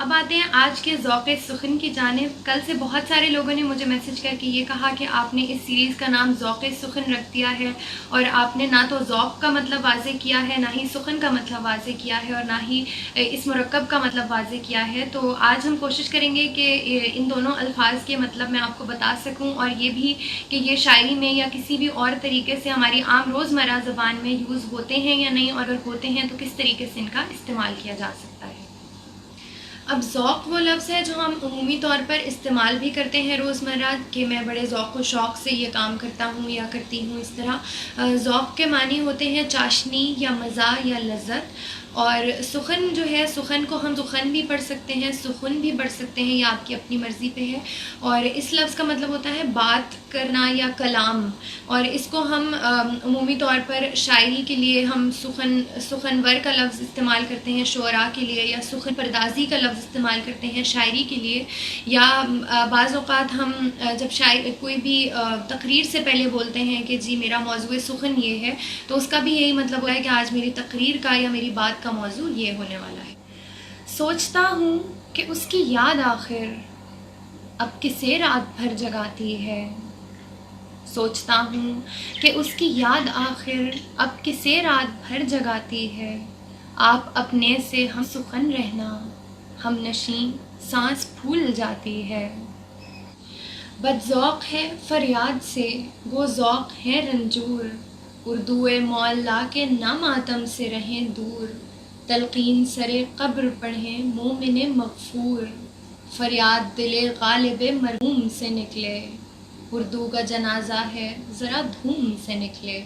اب آتے ہیں آج کے ذوق سخن کی جانب۔ کل سے بہت سارے لوگوں نے مجھے میسج کر کے یہ کہا کہ آپ نے اس سیریز کا نام ذوق سخن رکھ دیا ہے، اور آپ نے نہ تو ذوق کا مطلب واضح کیا ہے، نہ ہی سخن کا مطلب واضح کیا ہے، اور نہ ہی اس مرکب کا مطلب واضح کیا ہے۔ تو آج ہم کوشش کریں گے کہ ان دونوں الفاظ کے مطلب میں آپ کو بتا سکوں، اور یہ بھی کہ یہ شاعری میں یا کسی بھی اور طریقے سے ہماری عام روزمرہ زبان میں یوز ہوتے ہیں یا نہیں، اور اگر ہوتے ہیں تو کس طریقے سے ان کا استعمال کیا جا سکتا ہے۔ اب ذوق وہ لفظ ہے جو ہم عمومی طور پر استعمال بھی کرتے ہیں روزمرہ، کہ میں بڑے ذوق و شوق سے یہ کام کرتا ہوں یا کرتی ہوں۔ اس طرح ذوق کے معنی ہوتے ہیں چاشنی یا مزہ یا لذت، اور سخن جو ہے، سخن کو ہم سخن بھی پڑھ سکتے ہیں، سخن بھی پڑھ سکتے ہیں، یہ آپ کی اپنی مرضی پہ ہے۔ اور اس لفظ کا مطلب ہوتا ہے بات کرنا یا کلام، اور اس کو ہم عمومی طور پر شاعری کے لیے ہم سخنور کا لفظ استعمال کرتے ہیں شعراء کے لیے، یا سخن پردازی کا لفظ استعمال کرتے ہیں شاعری کے لیے، یا بعض اوقات ہم جب کوئی بھی تقریر سے پہلے بولتے ہیں کہ جی میرا موضوع سخن یہ ہے، تو اس کا بھی یہی مطلب ہوتا ہے کہ آج میری تقریر کا یا میری بات کا موضوع یہ ہونے والا ہے۔ سوچتا ہوں کہ اس کی یاد آخر اب کسے رات بھر جگاتی ہے، سوچتا ہوں کہ اس کی یاد آخر اب کسے رات بھر جگاتی ہے، آپ اپنے سے ہم سخن رہنا، ہم نشیں سانس پھول جاتی ہے۔ بد ذوق ہے فریاد سے وہ ذوق ہے رنجور، اردو معلی کے نہ ماتم سے رہیں دور، تلقین سرے قبر پڑھیں مومن مغفور، فریاد دل غالب مرحوم سے نکلے، اردو کا جنازہ ہے ذرا دھوم سے نکلے۔